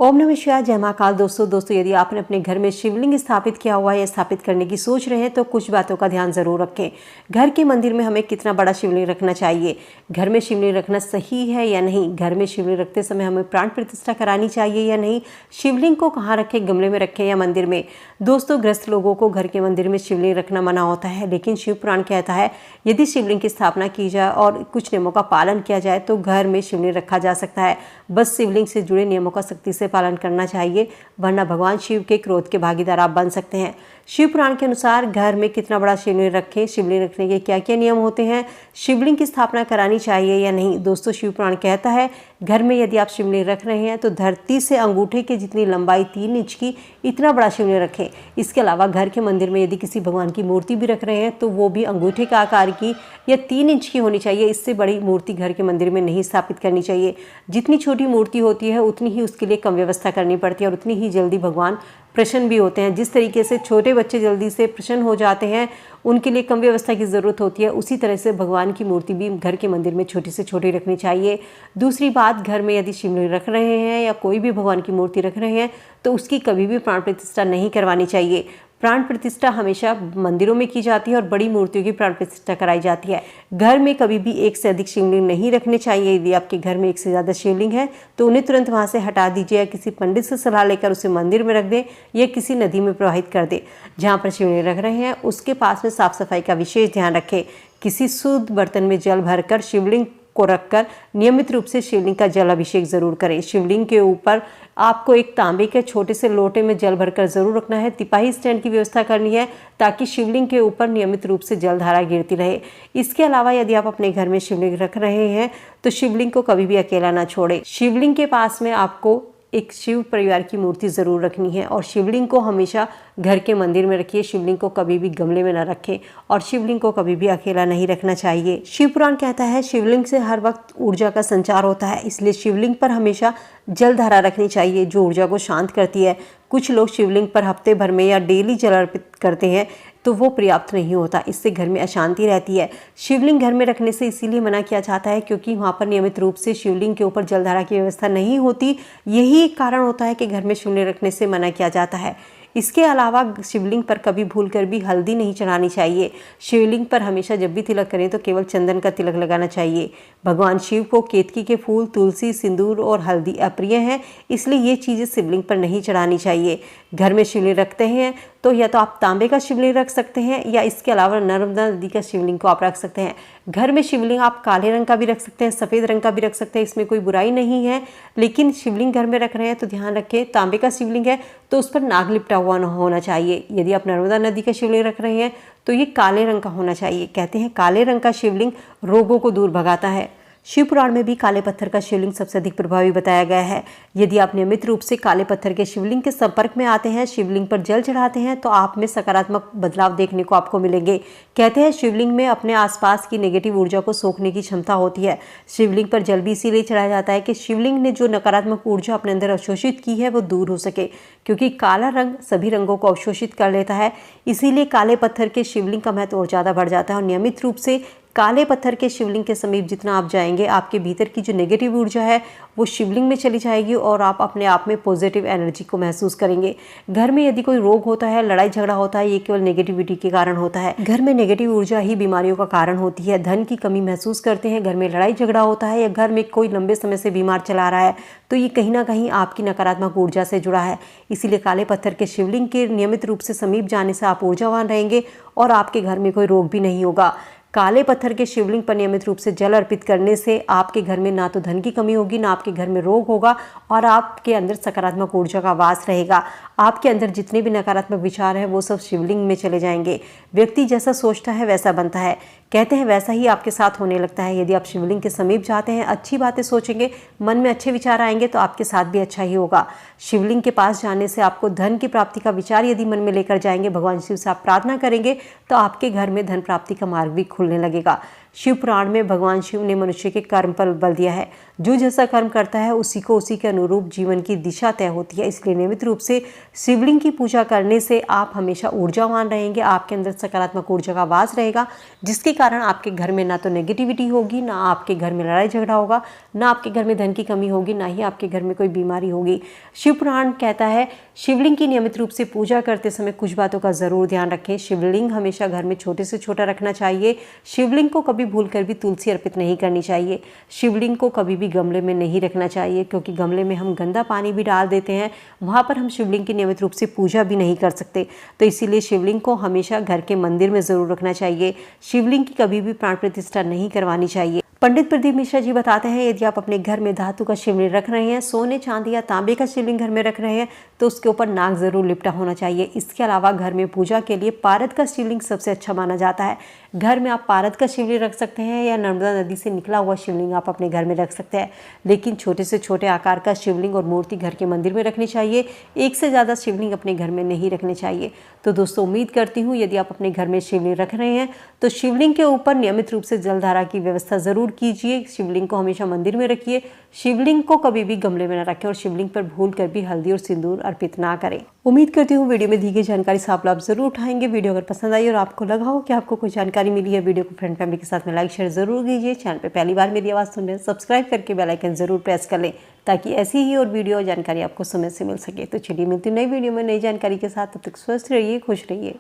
ओम नमः शिवाय। जय महाकाल। दोस्तों यदि आपने अपने घर में शिवलिंग स्थापित किया हुआ है या स्थापित करने की सोच रहे हैं तो कुछ बातों का ध्यान जरूर रखें। घर के मंदिर में हमें कितना बड़ा शिवलिंग रखना चाहिए, घर में शिवलिंग रखना सही है या नहीं, घर में शिवलिंग रखते समय हमें प्राण प्रतिष्ठा करानी चाहिए या नहीं, शिवलिंग को कहाँ रखें, गमले में रखें या मंदिर में। दोस्तों, ग्रस्त लोगों को घर के मंदिर में शिवलिंग रखना मना होता है, लेकिन शिव पुराण कहता है यदि शिवलिंग की स्थापना की जाए और कुछ नियमों का पालन किया जाए तो घर में शिवलिंग रखा जा सकता है। बस शिवलिंग से जुड़े नियमों का सख्ती से पालन करना चाहिए, वरना भगवान शिव के क्रोध के भागीदार आप बन सकते हैं। शिव पुराण के अनुसार घर में कितना बड़ा शिवलिंग रखें, शिवलिंग रखने के क्या क्या नियम होते हैं, शिवलिंग की स्थापना करानी चाहिए या नहीं। दोस्तों, शिव पुराण कहता है घर में यदि आप शिवलिंग रख रहे हैं तो धरती से अंगूठे के जितनी लंबाई 3 इंच की इतना बड़ा शिवलिंग रखें। इसके अलावा घर के मंदिर में यदि किसी भगवान की मूर्ति भी रख रहे हैं तो वो भी अंगूठे के आकार की या 3 इंच की होनी चाहिए। इससे बड़ी मूर्ति घर के मंदिर में नहीं स्थापित करनी चाहिए। जितनी छोटी मूर्ति होती है उतनी ही उसके लिए कम व्यवस्था करनी पड़ती है और उतनी ही जल्दी भगवान प्रसन्न भी होते हैं। जिस तरीके से छोटे बच्चे जल्दी से प्रसन्न हो जाते हैं, उनके लिए कम व्यवस्था की ज़रूरत होती है, उसी तरह से भगवान की मूर्ति भी घर के मंदिर में छोटी से छोटी रखनी चाहिए। दूसरी बात, घर में यदि शिवलिंग रख रहे हैं या कोई भी भगवान की मूर्ति रख रहे हैं तो उसकी कभी भी प्राण प्रतिष्ठा नहीं करवानी चाहिए। प्राण प्रतिष्ठा हमेशा मंदिरों में की जाती है और बड़ी मूर्तियों की प्राण प्रतिष्ठा कराई जाती है। घर में कभी भी एक से अधिक शिवलिंग नहीं रखने चाहिए। यदि आपके घर में एक से ज़्यादा शिवलिंग है तो उन्हें तुरंत वहाँ से हटा दीजिए या किसी पंडित से सलाह लेकर उसे मंदिर में रख दें या किसी नदी में प्रवाहित कर दें। जहाँ पर शिवलिंग रख रहे हैं उसके पास में साफ सफाई का विशेष ध्यान रखें। किसी शुद्ध बर्तन में जल भरकर शिवलिंग को रखकर नियमित रूप से शिवलिंग का जल अभिषेक जरूर करें। शिवलिंग के ऊपर आपको एक तांबे के छोटे से लोटे में जल भरकर जरूर रखना है। तिपाही स्टैंड की व्यवस्था करनी है ताकि शिवलिंग के ऊपर नियमित रूप से जलधारा गिरती रहे। इसके अलावा यदि आप अपने घर में शिवलिंग रख रहे हैं तो शिवलिंग को कभी भी अकेला ना छोड़े। शिवलिंग के पास में आपको एक शिव परिवार की मूर्ति ज़रूर रखनी है और शिवलिंग को हमेशा घर के मंदिर में रखिए। शिवलिंग को कभी भी गमले में न रखें और शिवलिंग को कभी भी अकेला नहीं रखना चाहिए। शिव पुराण कहता है शिवलिंग से हर वक्त ऊर्जा का संचार होता है, इसलिए शिवलिंग पर हमेशा जलधारा रखनी चाहिए जो ऊर्जा को शांत करती है। कुछ लोग शिवलिंग पर हफ्ते भर में या डेली जल अर्पित करते हैं तो वो पर्याप्त नहीं होता, इससे घर में अशांति रहती है। शिवलिंग घर में रखने से इसीलिए मना किया जाता है क्योंकि वहाँ पर नियमित रूप से शिवलिंग के ऊपर जलधारा की व्यवस्था नहीं होती। यही एक कारण होता है कि घर में शिवलिंग रखने से मना किया जाता है। इसके अलावा शिवलिंग पर कभी भूलकर भी हल्दी नहीं चढ़ानी चाहिए। शिवलिंग पर हमेशा जब भी तिलक करें तो केवल चंदन का तिलक लगाना चाहिए। भगवान शिव को केतकी के फूल, तुलसी, सिंदूर और हल्दी अप्रिय हैं, इसलिए ये चीज़ें शिवलिंग पर नहीं चढ़ानी चाहिए। घर में शिवलिंग रखते हैं तो या तो आप तांबे का शिवलिंग रख सकते हैं या इसके अलावा नर्मदा नदी का शिवलिंग को आप रख सकते हैं। घर में शिवलिंग आप काले रंग का भी रख सकते हैं, सफ़ेद रंग का भी रख सकते हैं, इसमें कोई बुराई नहीं है। लेकिन शिवलिंग घर में रख रहे हैं तो ध्यान रखें, तांबे का शिवलिंग है तो उस पर नाग लिपटा हुआ होना चाहिए। यदि आप नर्मदा नदी का शिवलिंग रख रहे हैं तो ये काले रंग का होना चाहिए। कहते हैं काले रंग का शिवलिंग रोगों को दूर भगाता है। शिव पुराण में भी काले पत्थर का शिवलिंग सबसे अधिक प्रभावी बताया गया है। यदि आप नियमित रूप से काले पत्थर के शिवलिंग के संपर्क में आते हैं, शिवलिंग पर जल चढ़ाते हैं तो आप में सकारात्मक बदलाव देखने को आपको मिलेंगे। कहते हैं शिवलिंग में अपने आसपास की नेगेटिव ऊर्जा को सोखने की क्षमता होती है। शिवलिंग पर जल भी इसीलिए चढ़ाया जाता है कि शिवलिंग ने जो नकारात्मक ऊर्जा अपने अंदर अवशोषित की है वो दूर हो सके, क्योंकि काला रंग सभी रंगों को अवशोषित कर लेता है। इसीलिए काले पत्थर के शिवलिंग का महत्व और ज़्यादा बढ़ जाता है और नियमित रूप से काले पत्थर के शिवलिंग के समीप जितना आप जाएंगे आपके भीतर की जो नेगेटिव ऊर्जा है वो शिवलिंग में चली जाएगी और आप अपने आप में पॉजिटिव एनर्जी को महसूस करेंगे। घर में यदि कोई रोग होता है, लड़ाई झगड़ा होता है, ये केवल नेगेटिविटी के कारण होता है। घर में नेगेटिव ऊर्जा ही बीमारियों का कारण होती है। धन की कमी महसूस करते हैं, घर में लड़ाई झगड़ा होता है या घर में कोई लंबे समय से बीमार चला रहा है तो ये कहीं ना कहीं आपकी नकारात्मक ऊर्जा से जुड़ा है। इसीलिए काले पत्थर के शिवलिंग के नियमित रूप से समीप जाने से आप ऊर्जावान रहेंगे और आपके घर में कोई रोग भी नहीं होगा। काले पत्थर के शिवलिंग पर नियमित रूप से जल अर्पित करने से आपके घर में ना तो धन की कमी होगी, ना आपके घर में रोग होगा और आपके अंदर सकारात्मक ऊर्जा का वास रहेगा। आपके अंदर जितने भी नकारात्मक विचार हैं वो सब शिवलिंग में चले जाएंगे। व्यक्ति जैसा सोचता है वैसा बनता है, कहते हैं वैसा ही आपके साथ होने लगता है। यदि आप शिवलिंग के समीप जाते हैं, अच्छी बातें सोचेंगे, मन में अच्छे विचार आएंगे तो आपके साथ भी अच्छा ही होगा। शिवलिंग के पास जाने से आपको धन की प्राप्ति का विचार यदि मन में लेकर जाएंगे, भगवान शिव से आप प्रार्थना करेंगे तो आपके घर में धन प्राप्ति का मार्ग भी खुलने लगेगा। शिव पुराण में भगवान शिव ने मनुष्य के कर्म पर बल दिया है। जो जैसा कर्म करता है उसी को उसी के अनुरूप जीवन की दिशा तय होती है। इसलिए नियमित रूप से शिवलिंग की पूजा करने से आप हमेशा ऊर्जावान रहेंगे, आपके अंदर सकारात्मक ऊर्जा का वास रहेगा, जिसके कारण आपके घर में ना तो नेगेटिविटी होगी, ना आपके घर में लड़ाई झगड़ा होगा, ना आपके घर में धन की कमी होगी, ना ही आपके घर में कोई बीमारी होगी। शिव पुराण कहता है शिवलिंग की नियमित रूप से पूजा करते समय कुछ बातों का जरूर ध्यान रखें। शिवलिंग हमेशा घर में छोटे से छोटा रखना चाहिए। शिवलिंग को कभी भूलकर भी तुलसी अर्पित नहीं करनी चाहिए। शिवलिंग को कभी भी गमले में नहीं रखना चाहिए, क्योंकि गमले में हम गंदा पानी भी डाल देते हैं, वहाँ पर हम शिवलिंग की नियमित रूप से पूजा भी नहीं कर सकते। तो इसीलिए शिवलिंग को हमेशा घर के मंदिर में जरूर रखना चाहिए। शिवलिंग की कभी भी प्राण प्रतिष्ठा नहीं करवानी चाहिए। पंडित प्रदीप मिश्रा जी बताते हैं, यदि आप अपने घर में धातु का शिवलिंग रख रहे हैं, सोने चांदी या तांबे का शिवलिंग घर में रख रहे हैं, तो उसके ऊपर नाग जरूर लिपटा होना चाहिए। इसके अलावा घर में पूजा के लिए पारद का शिवलिंग सबसे अच्छा माना जाता है। घर में आप पारद का शिवलिंग रख सकते हैं या नर्मदा नदी से निकला हुआ शिवलिंग आप अपने घर में रख सकते हैं, लेकिन छोटे से छोटे आकार का शिवलिंग और मूर्ति घर के मंदिर में रखनी चाहिए। एक से ज़्यादा शिवलिंग अपने घर में नहीं रखने चाहिए। तो दोस्तों, उम्मीद करती हूँ यदि आप अपने घर में शिवलिंग रख रहे हैं तो शिवलिंग के ऊपर नियमित रूप से जलधारा की व्यवस्था जरूर कीजिए। शिवलिंग को हमेशा मंदिर में रखिए। शिवलिंग को कभी भी गमले में न रखें और शिवलिंग पर भूल कर भी हल्दी और सिंदूर अर्पित ना करें। उम्मीद करती हूँ वीडियो में दी गई जानकारी से आप लाभ जरूर उठाएंगे। वीडियो अगर पसंद आई और आपको लगा हो कि आपको कोई जानकारी मिली है, वीडियो को फ्रेंड फैमिली के साथ में लाइक शेयर जरूर कीजिए। चैनल पे पहली बार मेरी आवाज़ सुन रहे हैं, सब्सक्राइब करके बेल आइकन जरूर प्रेस कर लें, ताकि ऐसी ही और वीडियो और जानकारी आपको समय से मिल सके। तो चलिए मिलती नई वीडियो में नई जानकारी के साथ। तब तक स्वस्थ रहिए, खुश रहिए।